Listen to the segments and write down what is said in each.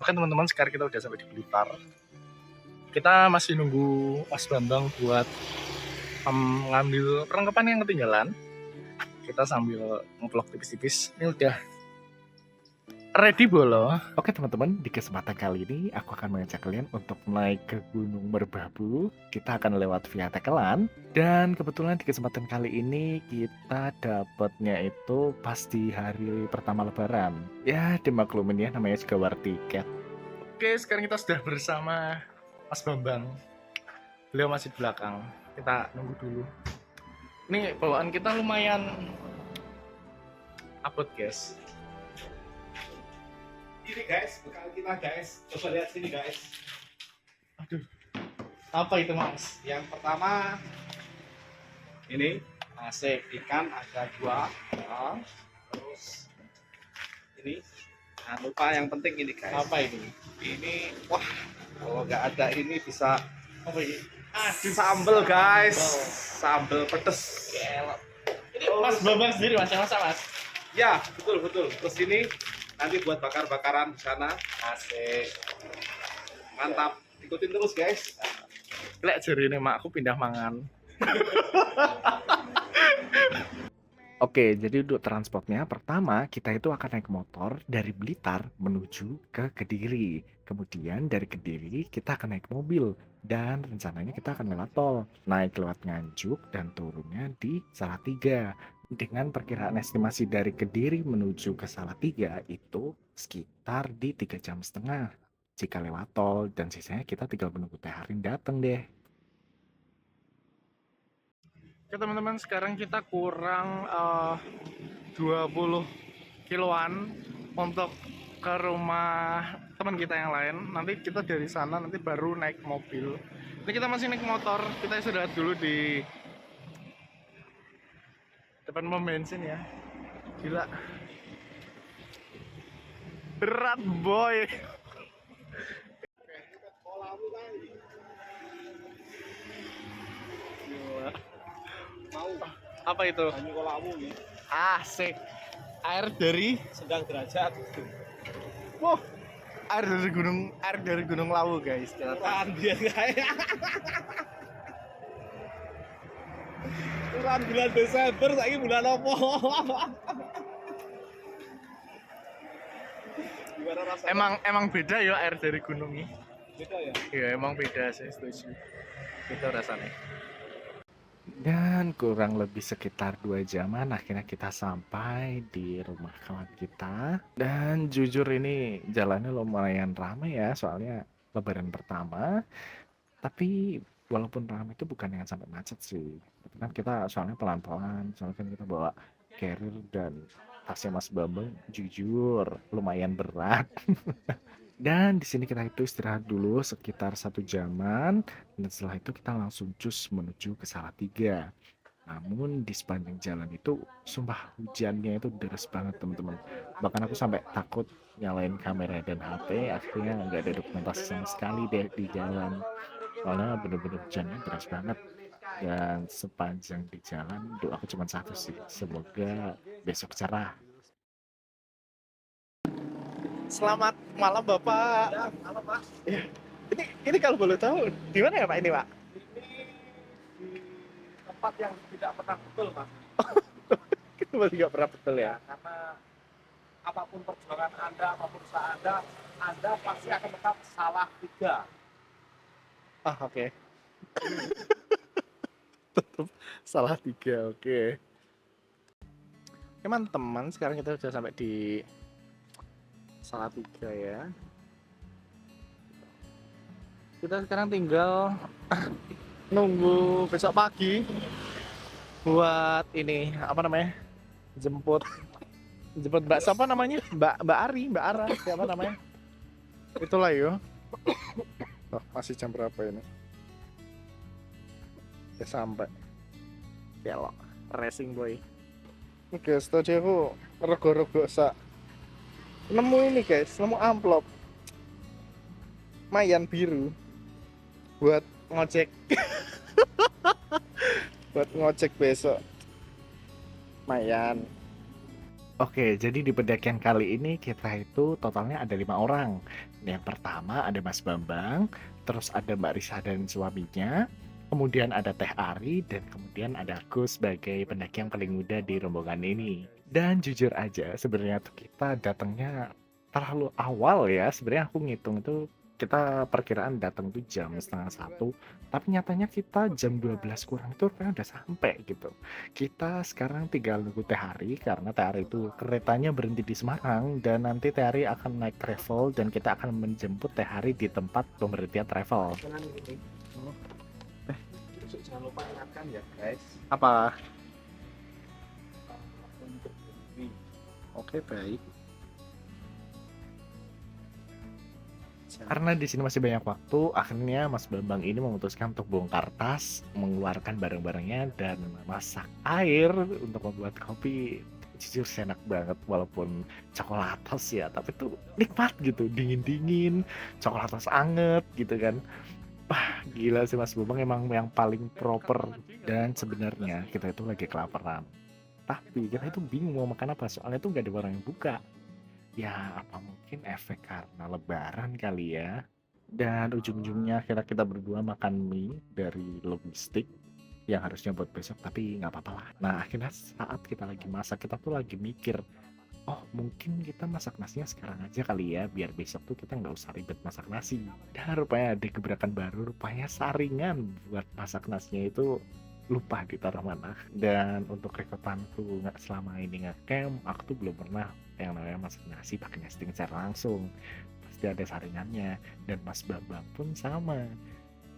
Oke teman-teman, sekarang kita udah sampai di Blitar. Kita masih nunggu Mas Bambang buat ngambil perlengkapan yang ketinggalan. Kita sambil ngevlog tipis-tipis. Ini udah ready bolo. Oke teman-teman, di kesempatan kali ini aku akan mengajak kalian untuk naik ke Gunung Merbabu. Kita akan lewat via Tekelan. Dan kebetulan di kesempatan kali ini kita dapatnya itu pas di hari pertama Lebaran. Ya dimaklumin ya, namanya juga war tiket. Oke, sekarang kita sudah bersama Mas Bambang. Beliau masih di belakang. Kita nunggu dulu. Ini bawaan kita lumayan abot, guys. Ini guys, bekal kita guys. Coba lihat sini guys. Aduh, apa itu Mas? Yang pertama ini asik ikan ada 2. Ya. Terus ini jangan lupa yang penting ini guys. Apa ini? Ini wah, kalau nggak ada ini bisa Apa ini? sambel guys. Sambel pedes. Ini Mas Bambang sendiri Mas, yang masak Mas? Ya, betul betul. Terus ini nanti buat bakar-bakaran di sana. Asik. Mantap. Ikutin terus guys. Lek jari ini makku pindah mangan. Oke, jadi untuk transportnya pertama kita itu akan naik motor dari Blitar menuju ke Kediri. Kemudian dari Kediri kita akan naik mobil dan rencananya kita akan lewat tol, naik lewat Nganjuk dan turunnya di Salatiga. Dengan perkiraan estimasi dari Kediri menuju ke Salatiga itu sekitar di 3,5 jam jika lewat tol, dan sisanya kita tinggal menunggu Teh Harin datang deh. Oke teman-teman, sekarang kita kurang 20 kiloan untuk ke rumah teman kita yang lain. Nanti kita dari sana nanti baru naik mobil. Ini kita masih naik motor. Kita istirahat dulu di depan pom bensin ya. Gila, berat boy. Gila. Mau Apa itu? banyu kolamu nih. Asik. Air dari Sedang derajat. Wah, air dari Gunung Lawu guys. Kan dia kayak Bulan bulan Desember, saya bulan apa? Gimana rasanya? Emang beda ya air dari gunung ini. Beda ya? Iya emang beda sih, setuju. Beda rasanya. Dan kurang lebih sekitar 2 jaman akhirnya kita sampai di rumah kawan kita. Dan jujur ini jalannya lumayan ramai ya, soalnya Lebaran pertama. Tapi walaupun ramai itu bukan yang sampai macet sih. Kan kita soalnya pelan-pelan, soalnya kan kita bawa carrier dan tasnya Mas Bambang jujur lumayan berat. Dan di sini kita itu istirahat dulu sekitar 1 jaman, dan setelah itu kita langsung cus menuju ke Salatiga. Namun di sepanjang jalan itu sumpah hujannya itu deras banget teman-teman. Bahkan aku sampai takut nyalain kamera dan HP, akhirnya nggak ada dokumentasi sama sekali deh di jalan. Soalnya bener-bener hujannya deras banget. Dan sepanjang di jalan doaku cuma satu sih, semoga besok cerah. Selamat malam Bapak. Ya, halo Pak. Ini kalau boleh tahu di mana ya Pak ini Pak? Ini di tempat yang tidak pernah betul Mas. Kita masih nggak pernah betul ya. Karena apapun perjuangan Anda, apapun usaha Anda pasti akan tetap salah 3. Ah oke. Tetap salah 3, oke. Teman-teman, sekarang kita sudah sampai di Salatiga ya. Kita sekarang tinggal nunggu besok pagi buat ini apa namanya, jemput Mbak siapa namanya, Mbak Ari, Mbak Ara, siapa namanya, itulah yo. Oh, masih jam berapa ini? Ya sampai kelok racing boy. Guys, tadi aku rego-rego nemu ini guys, nemu amplop mayan biru buat ngojek. Buat ngojek besok mayan. Oke, jadi di pendakian kali ini kita itu totalnya ada 5 orang. Yang pertama ada Mas Bambang, terus ada Mbak Risa dan suaminya, kemudian ada Teh Ari, dan kemudian ada aku sebagai pendaki yang paling muda di rombongan ini. Dan jujur aja, sebenarnya tuh kita datangnya terlalu awal ya. Sebenarnya aku ngitung itu kita perkiraan datang tuh jam setengah satu, tapi nyatanya kita jam 12 kurang itu rupanya udah sampai gitu. Kita sekarang tinggal nunggu Teh Hari karena Teh Hari itu keretanya berhenti di Semarang dan nanti Teh Hari akan naik travel dan kita akan menjemput Teh Hari di tempat pemberhentian travel. Jangan ini. Besok jangan lupa ingatkan ya guys. Apa? Untuk berhenti. Oke, baik. Karena di sini masih banyak waktu, akhirnya Mas Bambang ini memutuskan untuk bongkar tas, mengeluarkan barang-barangnya, dan masak air untuk membuat kopi. Jujur sih enak banget, walaupun coklatos ya, tapi tuh nikmat gitu, dingin-dingin, coklatos anget gitu kan. Wah, gila sih Mas Bambang emang yang paling proper. Dan sebenarnya kita itu lagi kelaparan. Tapi kita itu bingung mau makan apa, soalnya tuh gak ada orang yang buka. Ya, apa mungkin efek karena lebaran kali ya? Dan ujung-ujungnya akhirnya kita berdua makan mie dari logistik yang harusnya buat besok, tapi nggak apa-apa lah. Nah, akhirnya saat kita lagi masak, kita tuh lagi mikir, oh mungkin kita masak nasinya sekarang aja kali ya, biar besok tuh kita nggak usah ribet masak nasi. Dan rupanya ada gebrakan baru, rupanya saringan buat masak nasinya itu lupa ditaruh mana. Dan untuk rekopanku nggak selama ini ngecamp, aku tuh belum pernah yang namanya masak nasi pakai nesting secara langsung. Pasti ada saringannya. Dan Mas Bambang pun sama.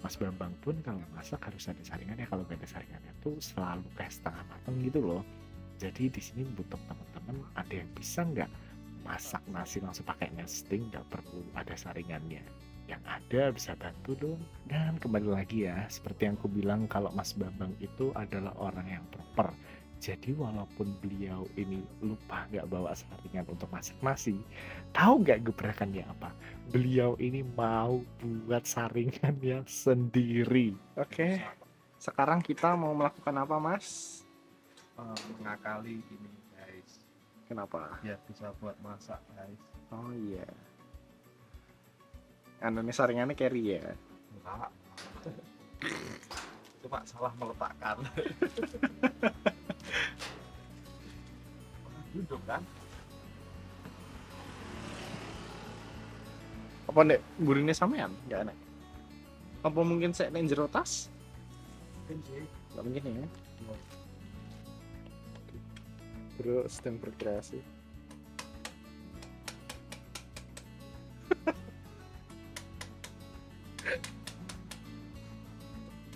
Mas Bambang pun kalau masak harus ada saringannya. Kalau nggak ada saringannya tuh selalu kayak setengah matang gitu loh. Jadi di sini butuh teman-teman ada yang bisa nggak masak nasi langsung pakai nesting, nggak perlu ada saringannya. Yang ada bisa bantu dong. Dan kembali lagi ya, seperti yang aku bilang kalau Mas Bambang itu adalah orang yang proper. Jadi walaupun beliau ini lupa nggak bawa saringan untuk masak nasi, tahu nggak gebrakannya apa? Beliau ini mau buat saringannya sendiri. Oke, sekarang kita mau melakukan apa, Mas? Mengakali ini guys. Kenapa? Biar bisa buat masak guys. Oh iya. Ini saringannya carry ya. Enggak. Cuma salah meletakkan. Duduk kan? Apa nek gurine sampean? Enggak enak. Apa mungkin saya nek jero tas? Enggak mungkin ya. Bro, sedang berkreasi.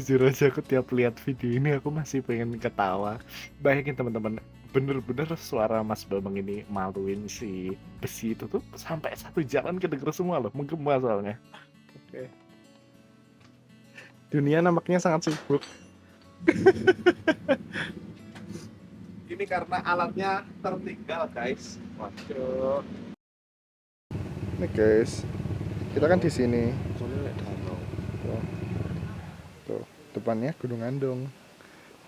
Jujur aja aku tiap lihat video ini aku masih pengen ketawa. Bayangin teman-teman, bener-bener suara Mas Bambang ini maluin si besi itu tuh sampai satu jalan kedenger semua loh, menggema soalnya. Oke. Dunia nampaknya sangat sibuk. Ini karena alatnya tertinggal guys. Waduh. Nih guys, kita kan di sini. Soalnya danau. Tuh, depannya Gunung Andong.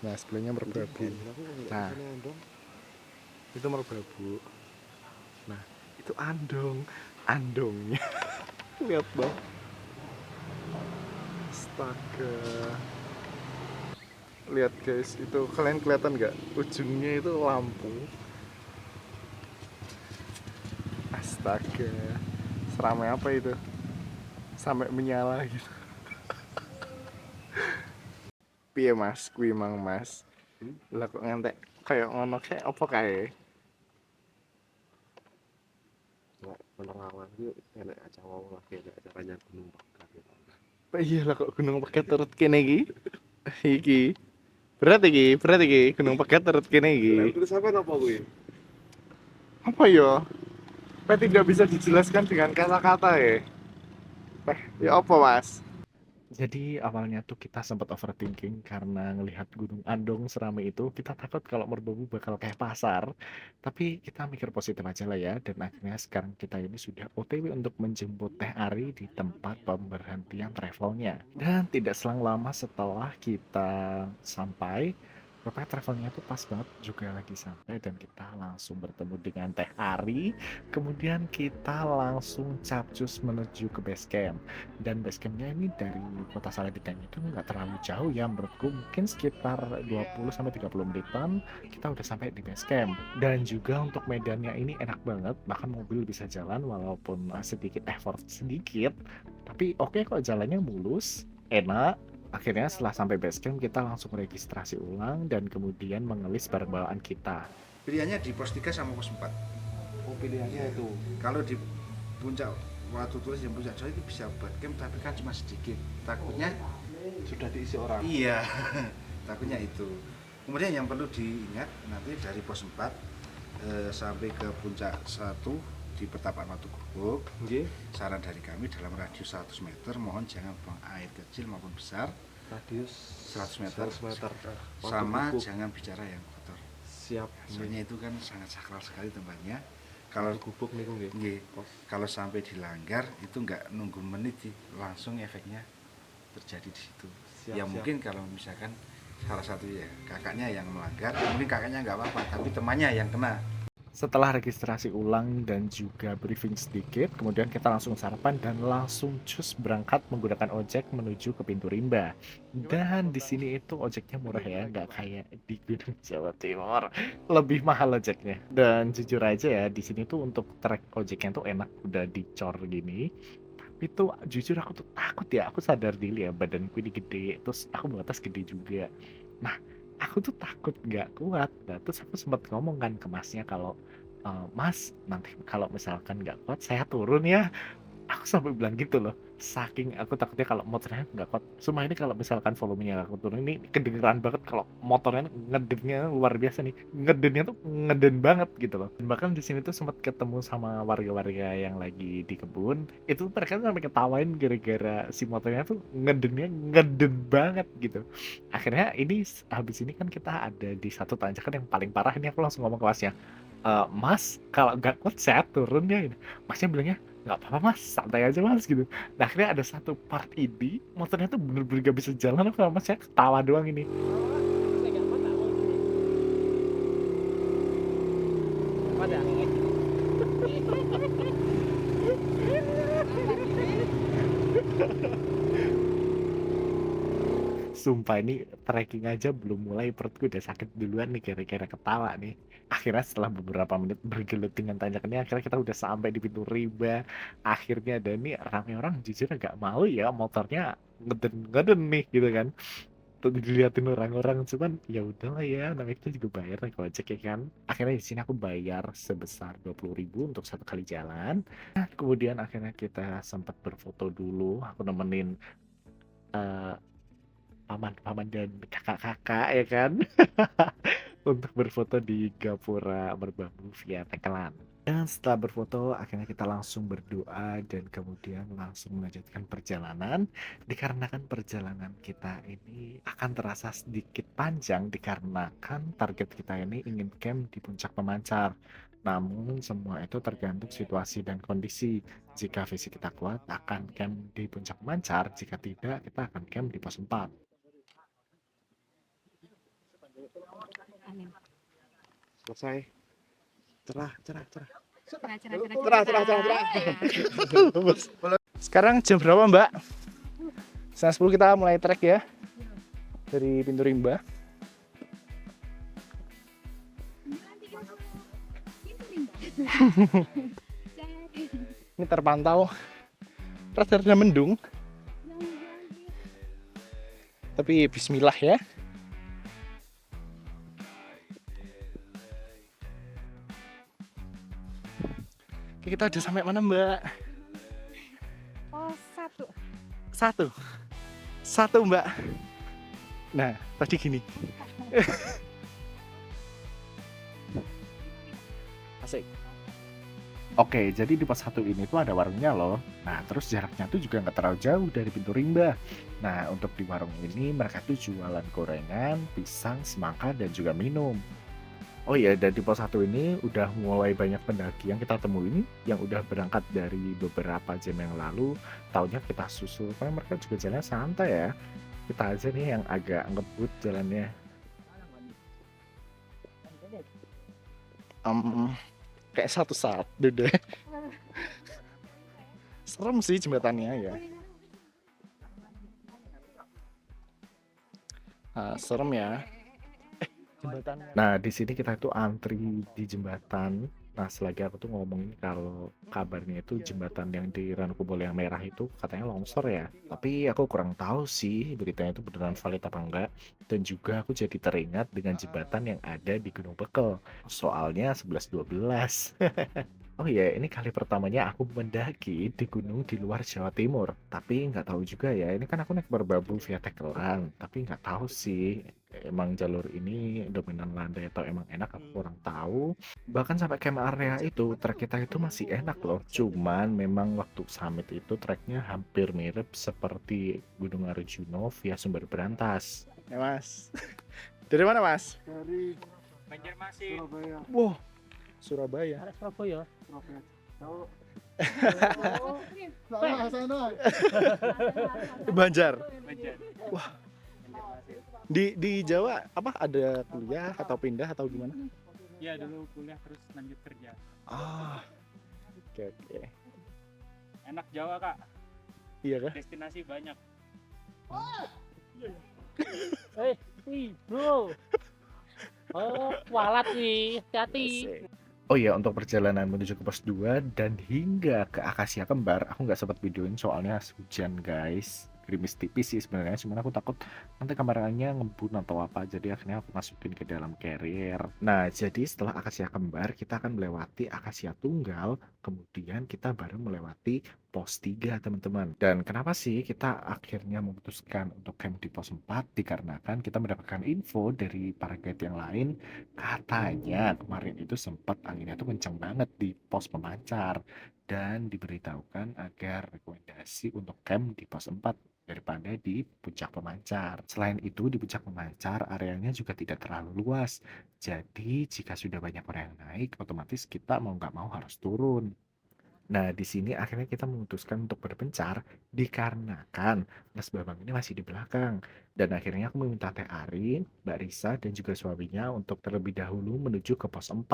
Nah, sebelahnya Merbabu. Nah, itu Merbabu. Nah, itu Andong. Andongnya. Lihat dong. Astaga. Lihat guys, itu kalian kelihatan nggak? Ujungnya itu lampu. Astaga. Seramai apa itu? Sampai menyala gitu. Piye Mas, kuwi mang Mas. Lah kok ngantek kayak ngono kayak apa kae? Penerangan itu enak aja mau lagi ada acaranya gunung bakar. Iya lah kok gunung Pegat turut kene iki. Iki. Berat iki gunung Pegat turut kene iki. Terus apa kuwi? Apa ya? Apa tidak bisa dijelaskan dengan kata-kata ya? Ya apa Mas? Jadi awalnya tuh kita sempat overthinking karena ngelihat Gunung Andong seramai itu, kita takut kalau Merbabu bakal kayak pasar. Tapi kita mikir positif aja lah ya, dan akhirnya sekarang kita ini sudah OTW untuk menjemput Teh Ari di tempat pemberhentian travelnya. Dan tidak selang lama setelah kita sampai, Rupanya travelnya tuh pas banget juga lagi sampai dan kita langsung bertemu dengan Teh Ari. Kemudian kita langsung capcus menuju ke base camp. Dan base campnya ini dari kota Salatiga itu nggak terlalu jauh ya menurutku. Mungkin sekitar 20-30 menitan kita udah sampai di base camp. Dan juga untuk medannya ini enak banget. Bahkan mobil bisa jalan walaupun sedikit effort sedikit. Tapi oke kok jalannya mulus, enak. Akhirnya setelah sampai base camp kita langsung registrasi ulang dan kemudian mengelis barang bawaan kita. Pilihannya di pos 3 sama pos 4. Oh, pilihannya itu. Kalau di puncak waktu tulis yang puncak Jawa itu bisa buat camp tapi kan cuma sedikit. Takutnya Sudah diisi orang. iya. Takutnya itu. Kemudian yang perlu diingat nanti dari pos 4 sampai ke puncak 1 di pertapaan Watu Gubuk. Nggih. Saran dari kami dalam radius 100 meter mohon jangan buang air kecil maupun besar. Radius 100 meter. 100 meter. Sama Watu Gubuk. jangan bicara yang kotor. Siap. Soalnya itu kan sangat sakral sekali tempatnya. Kalau Watu Gubuk niku nggih. nggih, kalau sampai dilanggar itu nggak nunggu menit sih, langsung efeknya terjadi di situ. Siap, Ya siap. mungkin kalau misalkan salah satu ya kakaknya yang melanggar, mungkin kakaknya nggak apa-apa, tapi temannya yang kena. Setelah registrasi ulang dan juga briefing sedikit, kemudian kita langsung sarapan dan langsung cus berangkat menggunakan ojek menuju ke pintu rimba. Dan di sini itu ojeknya murah ya, nggak kayak di Gunung Jawa Timur. Lebih mahal ojeknya. Dan jujur aja ya, di sini tuh untuk trek ojeknya tuh enak, udah dicor gini. Tapi tuh jujur aku tuh takut ya, aku sadar diri ya badanku ini gede, terus aku bawa tas gede juga. Nah, aku tuh takut nggak kuat. Nah, terus aku sempat ngomong kan ke masnya kalau Mas, nanti kalau misalkan nggak kuat saya turun ya. Aku sampai bilang gitu loh. Saking aku takutnya kalau motornya nggak kuat. Cuma ini kalau misalkan volumenya aku turun ini kedengeran banget kalau motornya ngedennya luar biasa nih. Ngedennya tuh ngeden banget gitu loh. Dan bahkan di sini tuh sempat ketemu sama warga-warga yang lagi di kebun. Itu mereka tuh sampai ketawain gara-gara si motornya tuh ngedennya ngeden banget gitu. Akhirnya ini habis ini kan kita ada di satu tanjakan yang paling parah. Ini aku langsung ngomong ke masnya. Mas, kalau nggak kuat saya turun ya. Masnya bilangnya nggak apa-apa mas, santai aja mas gitu. Nah akhirnya ada satu part ini motornya tuh bener-bener gak bisa jalan, aku sama saya ketawa doang ini. Sumpah ini trekking aja belum mulai perutku udah sakit duluan nih gara-gara ketawa nih. Akhirnya setelah beberapa menit bergelut dengan tanjakannya, akhirnya kita udah sampai di pintu rimba. Akhirnya dan nih rame orang jujur agak malu ya motornya ngeden-ngeden nih gitu kan. Tuh diliatin orang-orang cuman ya udahlah ya namanya kita juga bayar nih ojek ya kan. Akhirnya di sini aku bayar sebesar 20.000 untuk satu kali jalan. Nah, kemudian akhirnya kita sempat berfoto dulu. Aku nemenin eh, paman-paman dan kakak-kakak ya kan untuk berfoto di Gapura Merbabu via Tekelan. Dan setelah berfoto akhirnya kita langsung berdoa dan kemudian langsung melanjutkan perjalanan dikarenakan perjalanan kita ini akan terasa sedikit panjang dikarenakan target kita ini ingin camp di puncak pemancar. Namun semua itu tergantung situasi dan kondisi. Jika visi kita kuat akan camp di puncak pemancar, jika tidak kita akan camp di pos 4. Selesai. Cerah. Sekarang jam berapa Mbak? Setengah 10 kita mulai trek ya dari pintu rimba. Ini terpantau rada-rada mendung. Tapi bismillah ya. Oke, kita udah sampai mana Mbak? Oh, Satu Mbak. Nah, tadi gini. Asik. Oke, jadi di pos 1 ini tuh ada warungnya loh. Nah, terus jaraknya tuh juga nggak terlalu jauh dari pintu rimba. Nah, untuk di warung ini mereka tuh jualan gorengan, pisang, semangka, dan juga minum. Oh iya, dan di pos 1 ini udah mulai banyak pendaki yang kita temuin yang udah berangkat dari beberapa jam yang lalu. Taunya kita susul, karena mereka juga jalan santai ya. Kita aja nih yang agak ngebut jalannya. Kayak satu-satu deh. Serem sih jembatannya ya. Serem ya. Jembatannya. Nah, di sini kita itu antri di jembatan. Nah, selagi aku tuh ngomongin kalau kabarnya itu jembatan yang di Ranukubolo yang merah itu katanya longsor ya. Tapi aku kurang tahu sih beritanya itu beneran valid apa enggak. Dan juga aku jadi teringat dengan jembatan yang ada di Gunung Bekel. Soalnya 11-12. Oh iya, ini kali pertamanya aku mendaki di gunung di luar Jawa Timur. Tapi nggak tahu juga ya, ini kan aku naik merbabu via Tekelan. Tapi nggak tahu sih, emang jalur ini dominan landai atau emang enak, aku kurang tahu. Bahkan sampai camp area itu, trek kita itu masih enak loh. Cuman memang waktu summit itu treknya hampir mirip seperti Gunung Arjuna via Sumber Berantas. Ya mas, dari mana mas? Dari Banjarmasin. Surabaya. Wow, Surabaya. Surabaya. Oh, sana. Banjar. Banjar. Wah. Di Jawa apa ada kuliah atau pindah atau gimana? Ya dulu kuliah terus lanjut kerja. Ah. Oke. Enak Jawa kak, Iya kah? destinasi banyak. Bro. Oh, kualat nih, hati-hati. Oh iya, untuk perjalanan menuju ke pos 2 dan hingga ke Akasia Kembar, aku nggak sempat videoin soalnya hujan guys. Gerimis tipis sih sebenarnya, cuman aku takut nanti kameranya ngebut atau apa, jadi akhirnya aku masukin ke dalam carrier. Nah, jadi setelah Akasia Kembar, kita akan melewati Akasia Tunggal, kemudian kita baru melewati pos 3 teman-teman. Dan kenapa sih kita akhirnya memutuskan untuk camp di pos 4? Dikarenakan kita mendapatkan info dari para guide yang lain, katanya kemarin itu sempat anginnya tuh kencang banget di pos pemancar dan diberitahukan agar rekomendasi untuk camp di pos 4 daripada di puncak pemancar. Selain itu di puncak pemancar areanya juga tidak terlalu luas. Jadi jika sudah banyak orang yang naik, otomatis kita mau nggak mau harus turun. Nah, di sini akhirnya kita memutuskan untuk berpencar dikarenakan Mas Bambang ini masih di belakang. Dan akhirnya aku meminta Teh Arin, Mbak Risa, dan juga suaminya untuk terlebih dahulu menuju ke pos 4.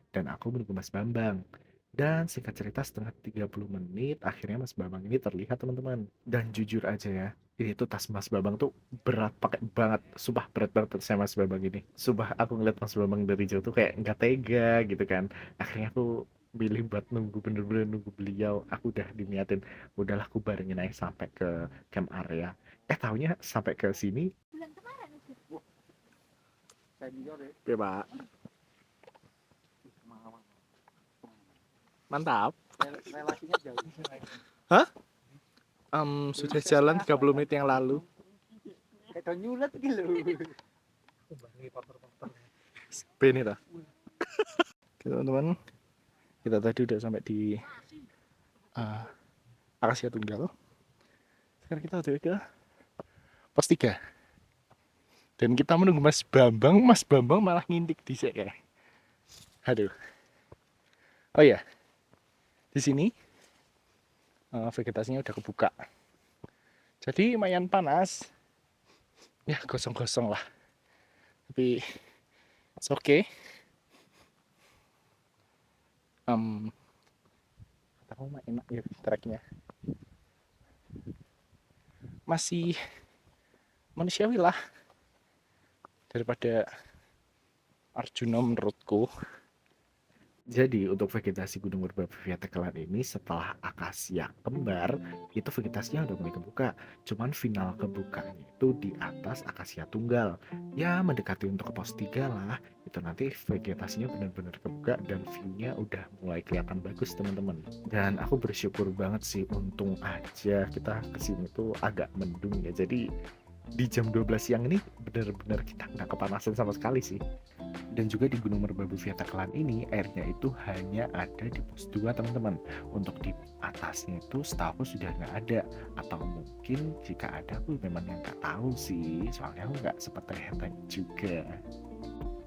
Dan aku menunggu Mas Bambang. Dan singkat cerita setelah 30 menit, akhirnya Mas Bambang ini terlihat teman-teman. Dan jujur aja ya, ini tuh tas Mas Bambang tuh berat pakai banget. Sumpah berat banget saya Mas Bambang ini. Sumpah aku ngeliat Mas Bambang dari jauh tuh kayak nggak tega gitu kan. Akhirnya aku milih buat nunggu, bener-bener nunggu beliau. Aku udah diniatin, udahlah aku barengin aja sampai ke camp area. Taunya sampai ke sini. Ya Pak. Mantap. Relasinya jauh. Sudah jalan 30 menit yang lalu. Kayak nyulet gitu. Ini dah. Teman-teman, kita tadi udah sampai di Akasia Tunggal. Sekarang kita udah ke pos 3. Dan kita menunggu Mas Bambang. Mas Bambang malah ngintik di sini kayak. Aduh. Oh ya, di sini vegetasinya udah kebuka. Jadi lumayan panas. Ya gosong-gosong lah. Tapi it's okay. Tahu mah enak ya treknya. Masih manusiawi lah daripada Arjuna menurutku. Jadi untuk vegetasi Gunung Merbabu via Tekelan ini setelah Akasia Kembar itu vegetasinya udah mulai kebuka. Cuman final kebukanya itu di atas Akasia Tunggal. Ya mendekati untuk ke pos 3 lah. Itu nanti vegetasinya benar-benar kebuka dan view-nya udah mulai kelihatan bagus teman-teman. Dan aku bersyukur banget sih, untung aja kita kesini tuh agak mendung ya. Jadi di jam 12 siang ini benar-benar kita nggak kepanasan sama sekali sih. Dan juga di Gunung Merbabu via Tekelan ini airnya itu hanya ada di pos 2 teman-teman. Untuk di atasnya itu setahu sudah nggak ada, atau mungkin jika ada aku memang yang nggak tahu sih, soalnya aku nggak sempat tanya juga.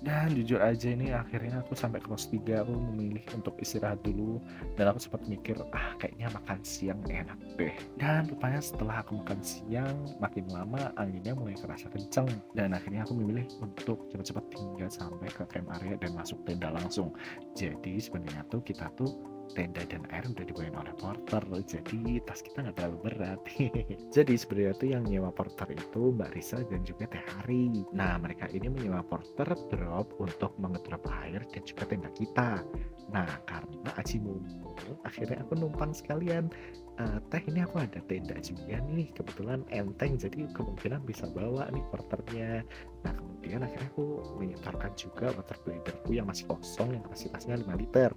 Dan jujur aja ini akhirnya aku sampai kelas 3 aku memilih untuk istirahat dulu dan aku sempat mikir kayaknya makan siang enak deh. Dan rupanya setelah aku makan siang makin lama anginnya mulai kerasa kenceng dan akhirnya aku memilih untuk cepat-cepat tinggal sampai ke camp area dan masuk tenda langsung. Jadi sebenarnya tuh kita tuh tenda dan air udah dibawain oleh porter jadi tas kita nggak terlalu berat. Jadi sebenarnya tuh yang nyewa porter itu Mbak Risa dan juga Teh Hari. Nah mereka ini menyewa porter drop untuk mengedrop air dan juga tenda kita. Nah karena aji mumpung akhirnya aku numpang sekalian. Teh ini aku ada tenda juga nih kebetulan enteng jadi kemungkinan bisa bawa nih porternya. Nah kemudian akhirnya aku menyetorkan juga water bladderku yang masih kosong yang kapasitasnya 5 liter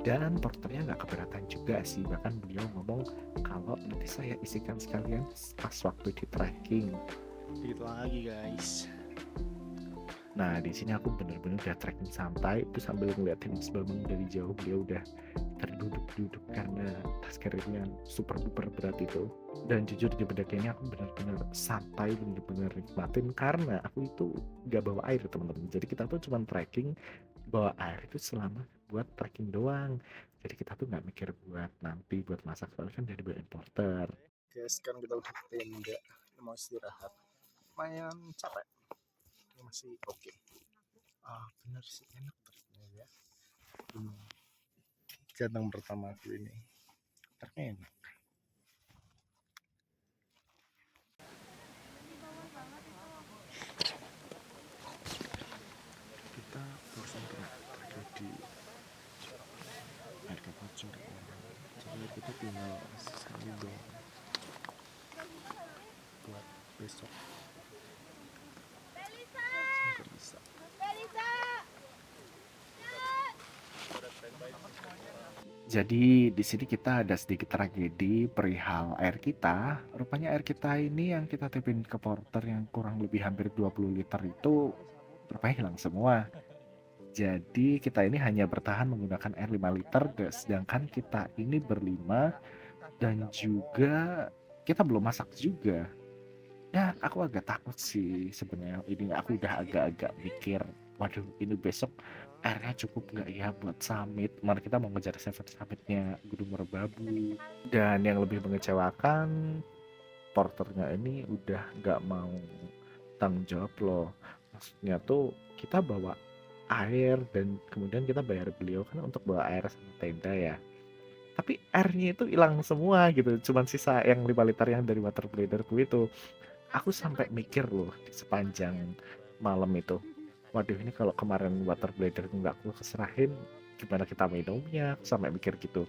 dan porternya nggak keberatan juga sih bahkan beliau ngomong kalau nanti saya isikan sekalian pas waktu di trekking. Dikit lagi guys. Nah di sini aku bener-bener udah trekking santai itu sambil ngeliatin Bambang dari jauh beliau udah terduduk-duduk karena tas carrier-nya super duper berat itu. Dan jujur di pendaki ini aku bener-bener santai bener-bener nikmatin karena aku itu nggak bawa air teman-teman. Jadi kita tuh cuma trekking bawa air itu selama buat trekking doang. Jadi kita tuh nggak mikir buat nanti buat masak soalnya kan dari bahan porter. Guys, sekarang kita udah ke tenda, mau istirahat. Lumayan capek. Ini masih oke. Bener sih enak ternyata ya. Jateng pertama aku ini. Ternyata enak. Kita bosan terjadi air kapal jadi kita tinggal sekali doang buat besok nggak bisa. Jadi di sini kita ada sedikit tragedi perihal air kita. Rupanya air kita ini yang kita tipin ke porter yang kurang lebih hampir 20 liter itu rupanya hilang semua. Jadi kita ini hanya bertahan menggunakan air 5 liter sedangkan kita ini berlima dan juga kita belum masak juga. Ya aku agak takut sih sebenarnya ini aku udah agak-agak mikir waduh ini besok airnya cukup nggak ya buat summit mana kita mau ngejar seven summitnya Gunung Merbabu dan yang lebih mengecewakan porternya ini udah nggak mau tanggung jawab loh maksudnya tuh kita bawa air dan kemudian kita bayar beliau kan untuk bawa air sama tenda ya tapi airnya itu hilang semua gitu cuman sisa yang 5 liter yang dari water bladderku itu. Aku sampai mikir loh di sepanjang malam itu. Waduh ini kalau kemarin water bladder nggak aku keserahin, gimana kita minumnya? Aku sampai mikir gitu.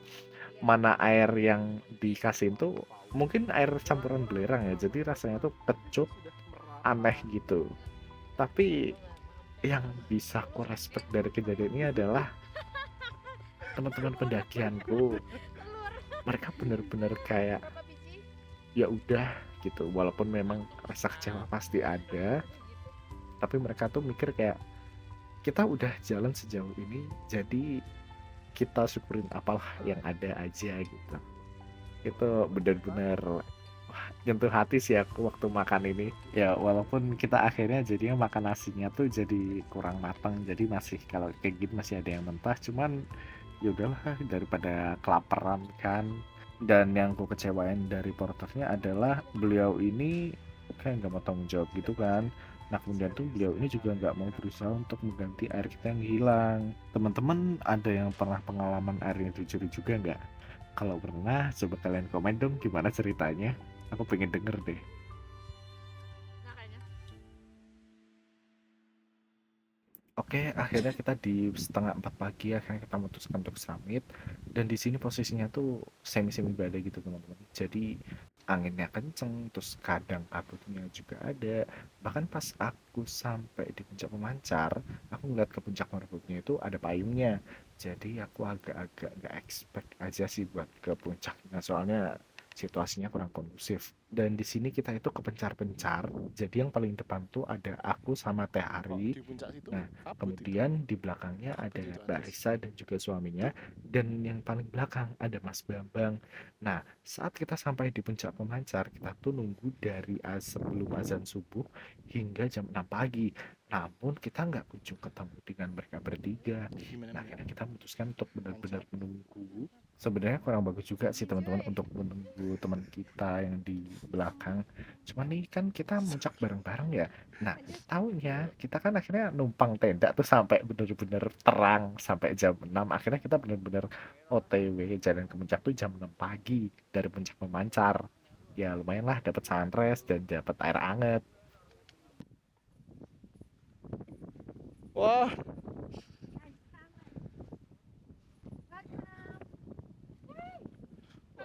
Mana air yang dikasihin tuh mungkin air campuran belerang ya. Jadi rasanya tuh kecut, aneh gitu. Tapi yang bisa aku respect dari kejadian ini adalah teman-teman pendakianku. Mereka bener-bener kayak ya udah gitu walaupun memang rasa kecewa pasti ada tapi mereka tuh mikir kayak kita udah jalan sejauh ini jadi kita syukurin apalah yang ada aja gitu itu benar-benar nyentuh hati sih aku waktu makan ini ya walaupun kita akhirnya jadinya makan nasinya tuh jadi kurang matang jadi masih kalau kayak gitu masih ada yang mentah cuman ya udahlah daripada kelaparan kan. Dan yang ku kecewain dari porternya adalah beliau ini kayak nggak mau tanggung jawab gitu kan. Nah kemudian tuh beliau ini juga nggak mau berusaha untuk mengganti air kita yang hilang. Teman-teman ada yang pernah pengalaman airnya dicuri juga nggak? Kalau pernah coba kalian komen dong gimana ceritanya. Aku pengen denger deh. Oke, akhirnya kita di setengah 4 pagi akhirnya kita memutuskan untuk summit dan di sini posisinya tuh semi-semi badai gitu teman-teman. Jadi anginnya kenceng, terus kadang kabutnya juga ada. Bahkan pas aku sampai di puncak pemancar, aku ngeliat ke puncak Merbuknya itu ada payungnya. Jadi aku agak-agak nggak expect aja sih buat ke puncaknya, soalnya situasinya kurang kondusif. Dan di sini kita itu kepencar-pencar. Jadi yang paling depan tuh ada aku sama Teh Ari. Di puncak situ Nah, kabut itu. kemudian di belakangnya ada Kabut itu Mbak Anjas. Risa dan juga suaminya. Dan yang paling belakang ada Mas Bambang. Nah, saat kita sampai di puncak pemancar, kita tuh nunggu dari sebelum azan subuh hingga jam 6 pagi. Namun kita nggak kunjung ketemu dengan mereka bertiga. Gimana Nah, Mbak? akhirnya kita memutuskan untuk benar-benar menunggu. Sebenarnya kurang bagus juga sih teman-teman untuk menunggu teman kita yang di belakang. Cuman nih kan kita muncak bareng-bareng ya. Nah, taunya kita kan akhirnya numpang tenda tuh sampai bener-bener terang sampai jam 6. Akhirnya kita bener-bener OTW jalan ke puncak tuh jam 6 pagi dari puncak pemancar. Ya lumayan lah dapat sunrise dan dapat air anget. Wah,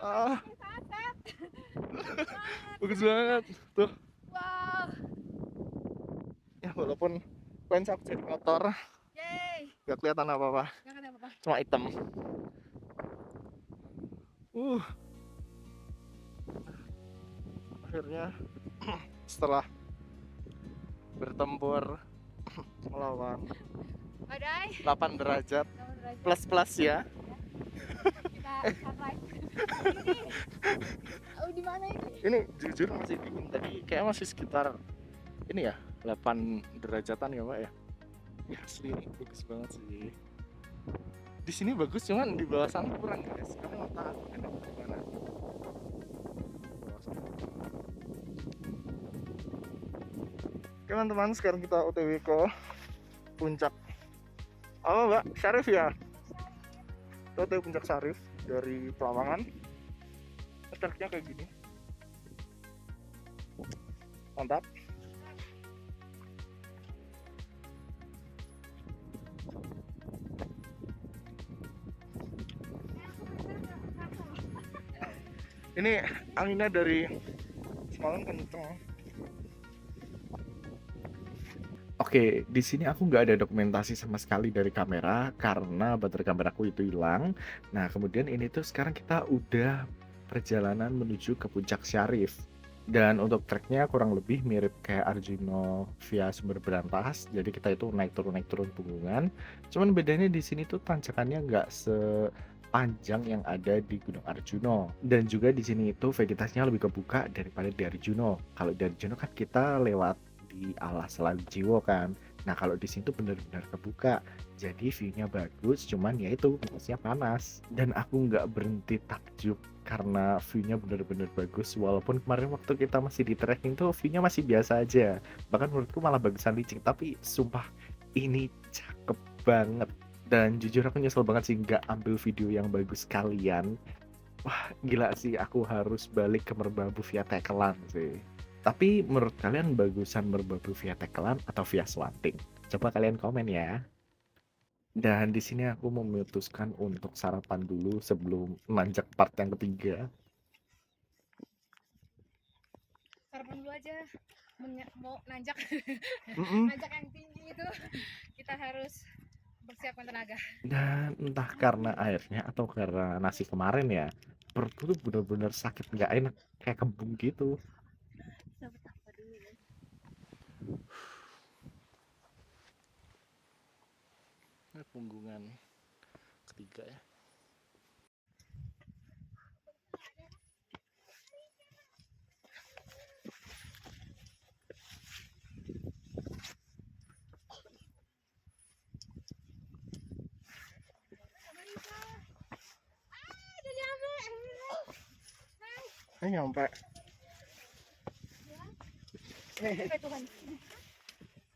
wah, bagus banget. Tuh, Wow. ya walaupun lensa aku jadi kotor, Yeay. nggak kelihatan apa-apa, Gak ada apa-apa. cuma hitam. Akhirnya setelah bertempur melawan Badai. 8 derajat Nomor derajat. plus ya. Kita sunrise. Oh, di mana ini? Ini jujur masih dingin tadi, kayak masih sekitar ini ya 8 derajatan ya Mbak ya. Ya asli ini bagus banget sih. Di sini bagus cuman di bawah sana kurang guys. Kamu mau tahu enak di mana? Bawah sana. Oke teman-teman, sekarang kita OTW ke puncak. Oh Mbak, Syarif ya? Kita OTW puncak Syarif dari Pelawangan. Truknya kayak gini. Mantap. Ini anginnya dari semalam kenceng. Oke, di sini aku nggak ada dokumentasi sama sekali dari kamera karena baterai kameraku itu hilang. Nah, kemudian ini tuh sekarang kita udah perjalanan menuju ke puncak Syarif. Dan untuk treknya kurang lebih mirip kayak Arjuna via Sumber Berantas. Jadi kita itu naik turun punggungan. Cuman bedanya di sini tuh tanjakannya nggak sepanjang yang ada di Gunung Arjuna. Dan juga di sini itu vegetasinya lebih kebuka daripada di Arjuna. Kalau di Arjuna kan kita lewat di alas Lalu Jiwo kan. Nah kalau di sini tuh benar-benar kebuka, jadi view-nya bagus, cuman ya itu panasnya panas. Dan aku nggak berhenti takjub karena view-nya benar-benar bagus. Walaupun kemarin waktu kita masih di trekking tuh view-nya masih biasa aja. Bahkan menurutku malah bagusan licin, tapi sumpah ini cakep banget. Dan jujur aku nyesel banget sih nggak ambil video yang bagus kalian. Wah gila sih, aku harus balik ke Merbabu via Tekelan sih. Tapi menurut kalian bagusan Merbabu via Tekelan atau via Swanting? Coba kalian komen ya. Dan di sini aku memutuskan untuk sarapan dulu sebelum nanjak part yang ketiga. Sarapan dulu aja. Mau nanjak. Mm-mm. Nanjak yang tinggi itu. Kita harus persiapkan tenaga. Dan entah karena airnya atau karena nasi kemarin ya, perutku tuh bener-bener sakit nggak enak kayak kembung gitu. Ini punggungan ketiga ya. Ini nyampe. Tuhan.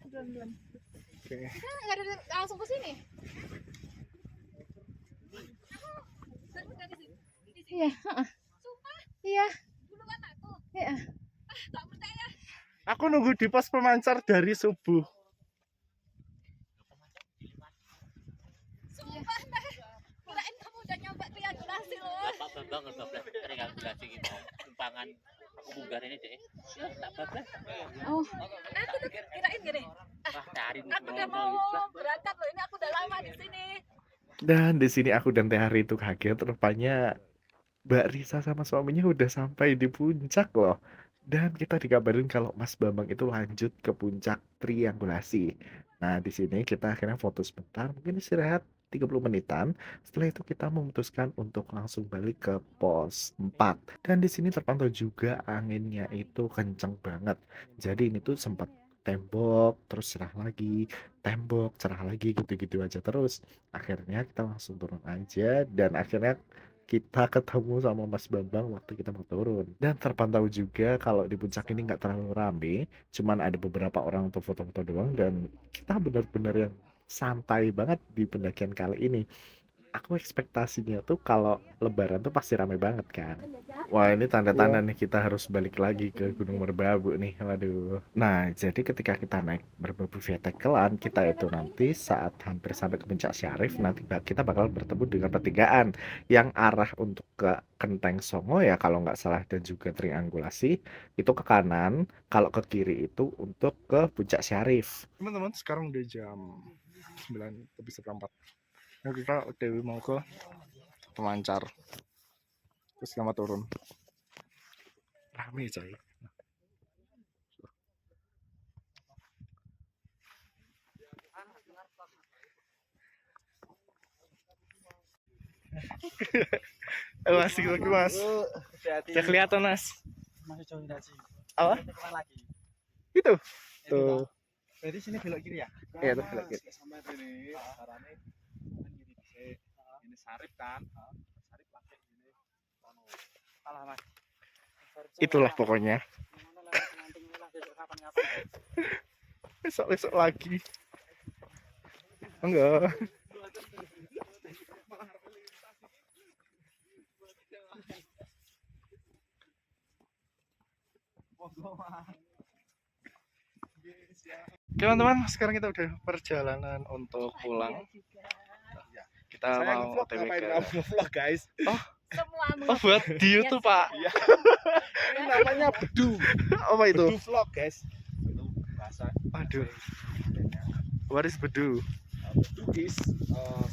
Belum. Oke. Kita nggak ada langsung ke sini. Iya, iya. Iya. Aku nunggu di pos pemancar dari subuh. Sumpah, kirain kamu udah nyoba triangulasi loh. Bapak Bambang nggak boleh triangulasi gitu. Tumpangan aku bunggar ini deh. Ya tak apa-apa. Oh, aku tuh kirain gini. Wah, cari Aku udah mau berangkat loh. Ini aku udah lama di sini. Dan di sini aku dan Teh Hari itu kaget, rupanya Mbak Risa sama suaminya udah sampai di puncak loh. Dan kita dikabarin kalau Mas Bambang itu lanjut ke puncak triangulasi. Nah, di sini kita akhirnya foto sebentar, mungkin istirahat 30 menitan. Setelah itu kita memutuskan untuk langsung balik ke pos 4. Dan di sini terpantau juga anginnya itu kenceng banget. Jadi ini tuh sempat tembok, terus cerah lagi, tembok, cerah lagi, gitu-gitu aja terus. Akhirnya kita langsung turun aja dan akhirnya kita ketemu sama Mas Bambang waktu kita mau turun. Dan terpantau juga kalau di puncak ini nggak terlalu rame, cuman ada beberapa orang untuk foto-foto doang dan kita benar-benar yang santai banget di pendakian kali ini. Aku ekspektasinya tuh kalau lebaran tuh pasti rame banget kan. Wah, ini tanda-tanda nih kita harus balik lagi ke Gunung Merbabu nih. Waduh. Nah, jadi ketika kita naik Merbabu via Tekelan, kita itu nanti saat hampir sampai ke puncak Syarif, nanti kita bakal bertemu dengan pertigaan yang arah untuk ke Kenteng Songo ya kalau nggak salah dan juga triangulasi itu ke kanan, kalau ke kiri itu untuk ke puncak Syarif. Teman-teman, sekarang udah jam 9 lebih seperempat. Nah, kita OTW mau ke pemancar. Terus selamat turun. Rame coy. Asik lagi mas. Ya kelihatan mas. Masih jauh sih. Apa? Lagi. Itu. Tuh. Berarti sini belok kiri ya? Iya tuh belok kiri. Sampai sini, arahnya kiri dhisik. Ini Sarip kan? Sarip pakai ini. Salah mas. Itulah pokoknya. Besok lagi. Enggak. Teman-teman, sekarang kita udah perjalanan untuk pulang. Kita mau OTW ke vlog guys. Semua Oh, buat di YouTube, Pak. Ini namanya bedu. Apa itu? Bedu vlog guys. Itu bahasa. Aduh. What is bedu? Bedu is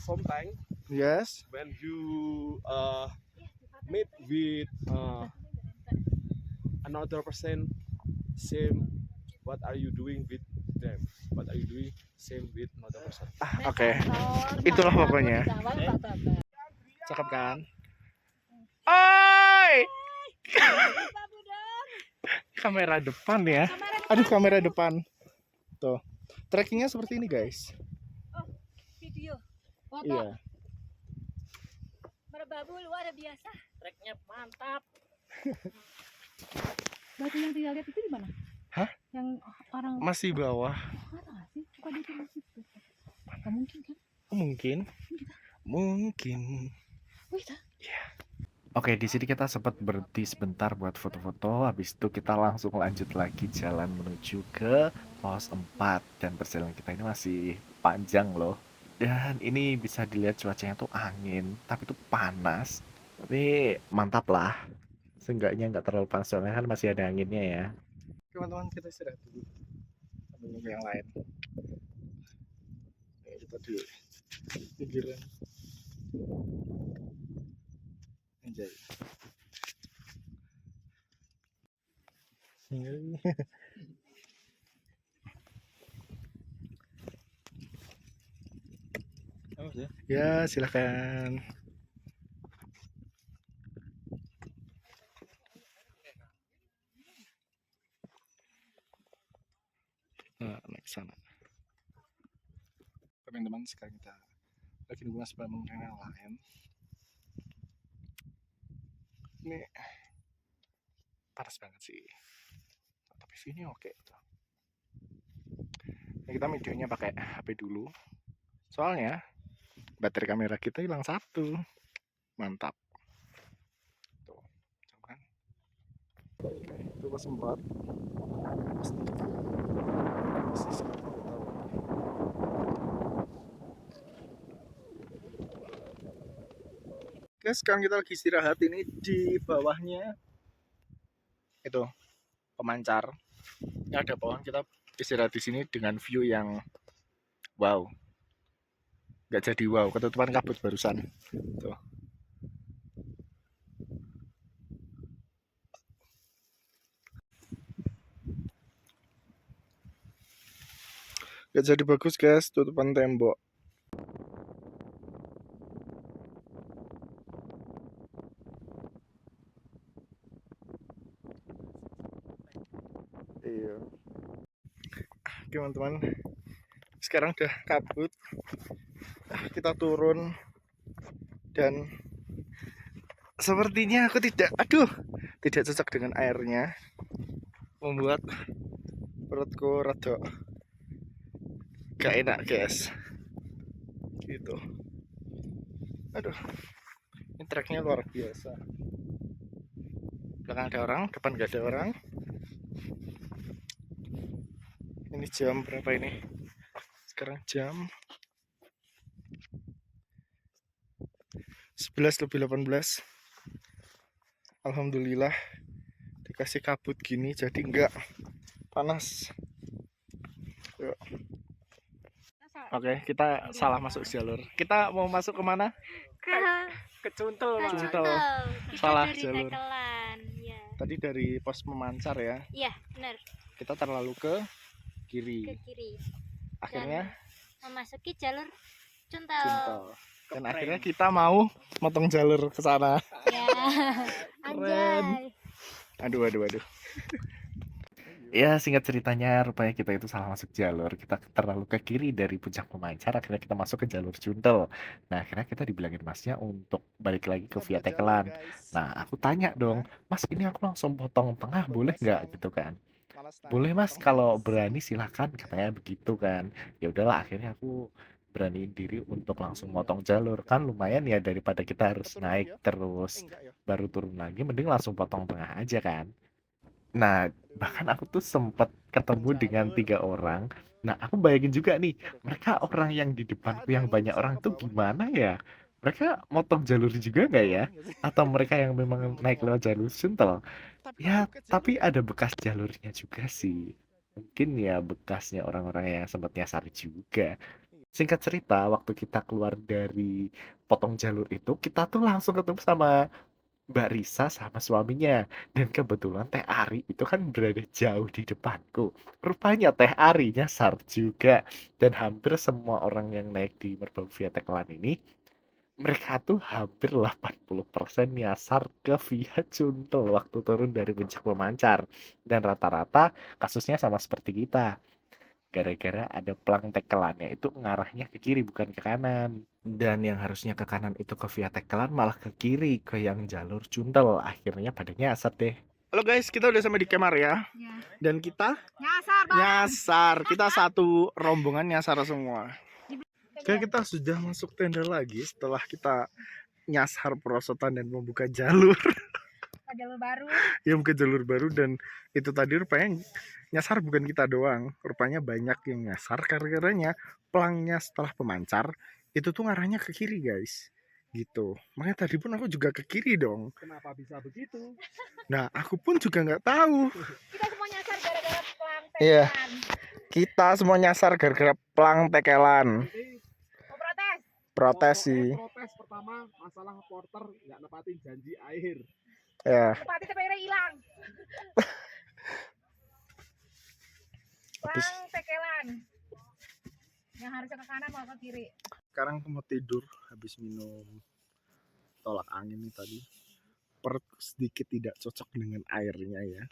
sometimes Yes. when you meet with another person, same. What are you doing with them? What are you doing same with another person? Oke. Itulah pokoknya. Cakep kan? Oi! Kamera depan ya. Aduh, kamera depan. Tuh. Trackingnya seperti ini, guys. Video. Foto. Iya. Merbabu luar biasa. Treknya mantap. Batu yang tinggal lihat itu di mana? Hah? Yang orang Masih bawah. mana sih? Suka di situ. Gak mungkin kan? Mungkin. Mungkin. Wih, dah. Oke, di sini kita sempat berhenti sebentar buat foto-foto. Habis itu kita langsung lanjut lagi jalan menuju ke pos 4 dan perjalanan kita ini masih panjang loh. Dan ini bisa dilihat cuacanya tuh angin, tapi tuh panas. Tapi mantap lah. Seenggaknya nggak terlalu panas soalnya kan masih ada anginnya ya. Teman-teman, kita istirahat dulu. Sambil nunggu yang lain. Ya, kita di pinggiran. Anjay. Ya, silakan. Nah, naik sana. Teman-teman, sekarang kita lagi nunggu Mas Bambang dan yang lain. Ini panas banget sih. Tapi view-nya oke. Nah, kita videonya pakai HP dulu. Soalnya baterai kamera kita hilang satu. Mantap. Tuh, jauh kan? Oke, itu pas 4. Oke, sekarang kita lagi istirahat ini di bawahnya itu pemancar. Ini ada pohon, kita istirahat di sini dengan view yang wow. Nggak jadi wow, ketutupan kabut barusan. Tuh. Gak jadi bagus guys, tutupan tembok. Iya. Oke teman-teman, sekarang udah kabut. Kita turun dan sepertinya aku tidak cocok dengan airnya, membuat perutku rada gak enak guys gitu. Aduh, ini treknya luar biasa. Belakang ada orang, depan gak ada orang. Ini jam berapa ini? Sekarang jam 11:18. Alhamdulillah dikasih kabut gini jadi enggak panas. Yuk. Oke, kita salah masuk jalur. Kita mau masuk kemana? Ke Kecuntel, Pak. Cuntel. Kita Salah dari jalur. Tekelan. Ya. Tadi dari pos pemancar ya. Iya, benar. Kita terlalu ke Ke kiri. kiri. Akhirnya Memasuki jalur Cuntel. Cuntel. Dan akhirnya kita mau motong jalur ke sana. Ya. Anjay. Aduh. Ya, singkat ceritanya, rupanya kita itu salah masuk jalur. Kita terlalu ke kiri dari puncak pemancar, akhirnya kita masuk ke jalur Cuntel. Nah, akhirnya kita dibilangin masnya untuk balik lagi ke Via Tekelan. Nah, aku tanya dong, Mas, ini aku langsung potong tengah, boleh nggak gitu kan? Boleh Mas, kalau berani silahkan, katanya begitu kan. Ya udahlah, akhirnya aku beraniin diri untuk langsung motong jalur. Kan lumayan ya, daripada kita harus naik terus baru turun lagi, mending langsung potong tengah aja kan. Nah, bahkan aku tuh sempat ketemu dengan 3 orang. Nah, aku bayangin juga nih, mereka orang yang di depanku yang banyak orang tuh gimana ya? Mereka motong jalur juga nggak ya? Atau mereka yang memang naik lewat jalur Suntel? Ya, tapi ada bekas jalurnya juga sih. Mungkin ya bekasnya orang-orang yang sempat nyasar juga. Singkat cerita, waktu kita keluar dari potong jalur itu, kita tuh langsung ketemu sama Mbak Risa sama suaminya. Dan kebetulan Teh Ari itu kan berada jauh di depanku. Rupanya Teh Ari nyasar juga. Dan hampir semua orang yang naik di Merbau Via Tekelan ini, mereka tuh hampir 80% nyasar ke Via Cuntel waktu turun dari puncak pemancar. Dan rata-rata kasusnya sama seperti kita. Gara-gara ada pelang tekelannya itu ngarahnya ke kiri bukan ke kanan. Dan yang harusnya ke kanan itu ke Via Tekelan malah ke kiri ke yang jalur Cuntel. Akhirnya pada nyasar deh. Halo guys, kita udah sampai di Kemar ya. Ya. Dan kita Nyasar, Bang. nyasar. Kita satu rombongan nyasar semua. Oke, kita sudah masuk tenda lagi setelah kita nyasar perosotan dan membuka jalur. Jalur baru. Ya, buka jalur baru. Dan itu tadi rupanya nyasar bukan kita doang. Rupanya banyak yang nyasar karena pelangnya setelah pemancar itu tuh ngarahnya ke kiri guys. Gitu. Makanya tadi pun aku juga ke kiri dong. Kenapa bisa begitu? Nah, aku pun juga nggak tahu. Kita semua nyasar gara-gara pelang Iya. tekelan. Kita semua nyasar gara-gara pelang tekelan. Mau protes? Protes sih. Protes pertama masalah porter nggak nepatin janji air. Ya. Bupati TPR hilang. Pelang tekelan. Yang harusnya ke kanan mau ke kiri. Sekarang aku mau tidur habis minum tolak angin nih tadi. Perut sedikit tidak cocok dengan airnya ya.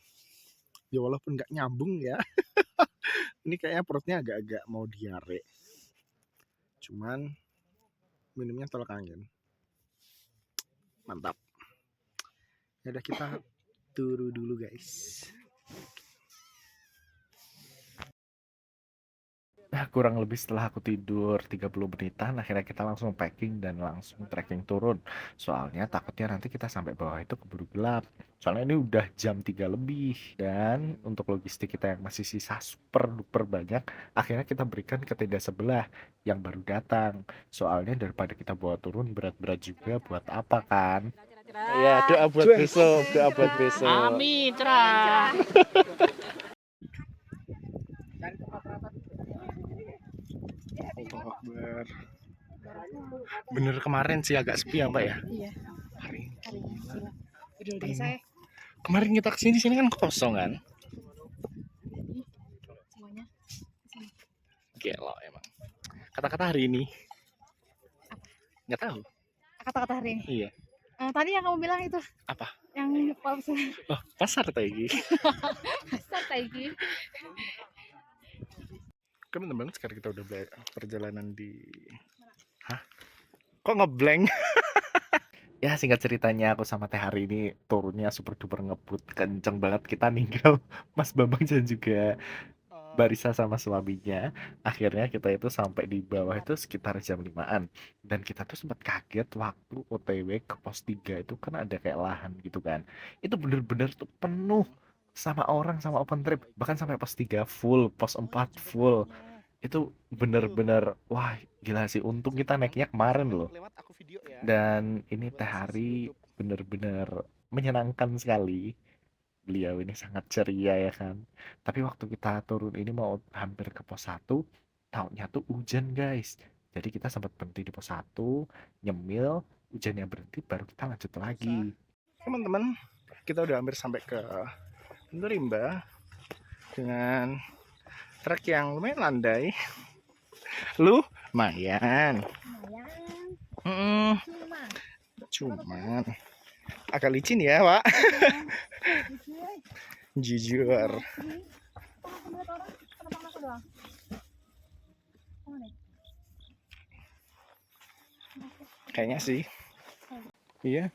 Ya walaupun nggak nyambung ya. Ini kayaknya perutnya agak-agak mau diare. Cuman minumnya tolak angin. Mantap. Ya udah kita turu dulu guys. Nah, kurang lebih setelah aku tidur 30 menitan, akhirnya kita langsung packing dan langsung trekking turun. Soalnya takutnya nanti kita sampai bawah itu keburu gelap. Soalnya ini udah jam 3 lebih. Dan untuk logistik kita yang masih sisa super duper banyak, akhirnya kita berikan ke tenda sebelah yang baru datang. Soalnya daripada kita bawa turun berat-berat juga buat apa kan? Ya, doa buat besok, doa buat besok. Amin, cerah. Allahu Akbar. Bener kemarin sih agak sepi ya Mbak ya. Iya. Hari ini. Idul desa ya. Kemarin kita kesini sini kan kosong kan. Semuanya. Oke. kata-kata hari ini. Nggak tahu. Kata-kata hari ini. Iya. Tadi yang kamu bilang itu. Apa? Yang pasar Oh, pasar Taigi. Taigi. Teman-teman, sekarang kita udah perjalanan di... Hah? Kok ngeblank? Ya, singkat ceritanya aku sama Teh hari ini turunnya super duper ngebut. Kenceng banget, kita ninggal Mas Bambang dan juga Barisa sama suaminya. Akhirnya kita itu sampai di bawah itu sekitar jam 5-an. Dan kita tuh sempat kaget waktu OTW ke pos 3 itu kan ada kayak lahan gitu kan. Itu bener-bener tuh penuh sama orang sama open trip. Bahkan sampai pos 3 full, pos 4 full. Itu bener-bener wah gila sih, untung kita naiknya kemarin loh. Dan ini Teh hari bener-bener menyenangkan sekali. Beliau ini sangat ceria ya kan. Tapi waktu kita turun ini mau hampir ke pos 1, taunya tuh hujan guys. Jadi kita sempat berhenti di pos 1, nyemil, hujannya berhenti baru kita lanjut lagi. Teman-teman, kita udah hampir sampai ke Rimba dengan trek yang lumayan landai. Lumayan. Cuman agak licin ya, Pak. Jujur. Kayaknya sih. Iya.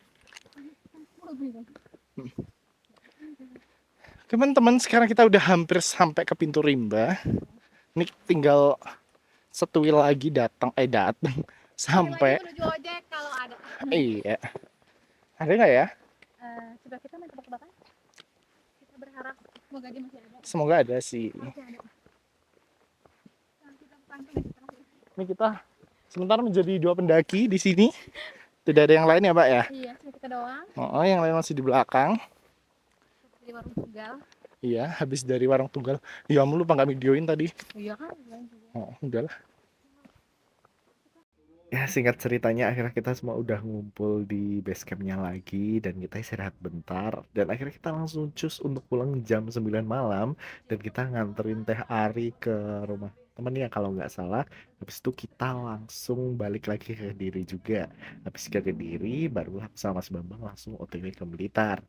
Teman-teman, sekarang kita udah hampir sampai ke pintu Rimba. Ini tinggal setuil lagi datang sampai. Menuju ojek kalau ada. Iya. Ada nggak ya? Coba kita main tebak-tebakan. Kita berharap semoga dia masih ada. Semoga ada sih. Masih ada. Nah, kita pantau nih. Ini kita sementara menjadi 2 pendaki di sini. Tidak ada yang lain ya, Pak ya? Iya, cuma kita doang. Oh, yang lain masih di belakang. Di warung Tegal. Iya, habis dari warung tunggal. Ya, kamu lupa nggak videoin tadi? Iya kan? Bilang juga. Oh, udahlah. Ya, singkat ceritanya akhirnya kita semua udah ngumpul di base campnya lagi dan kita istirahat bentar dan akhirnya kita langsung cus untuk pulang jam 9 malam dan kita nganterin Teh Ari ke rumah temennya kalau nggak salah. Habis itu kita langsung balik lagi ke Kediri juga. Habis ke Kediri baru aku sama Mas Bambang langsung OTW ke Blitar.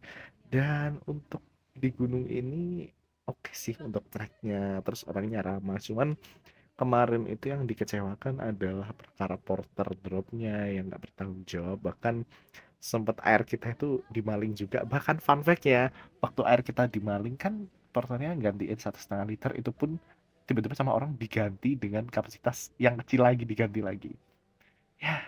Dan untuk di gunung ini oke sih untuk treknya, terus orangnya ramah. Cuman kemarin itu yang dikecewakan adalah perkara porter dropnya yang nggak bertanggung jawab. Bahkan sempat air kita itu dimaling juga. Bahkan fun fact ya, waktu air kita dimaling kan porternya gantiin 1,5 liter, itu pun tiba-tiba sama orang diganti dengan kapasitas yang kecil lagi, diganti lagi. Ya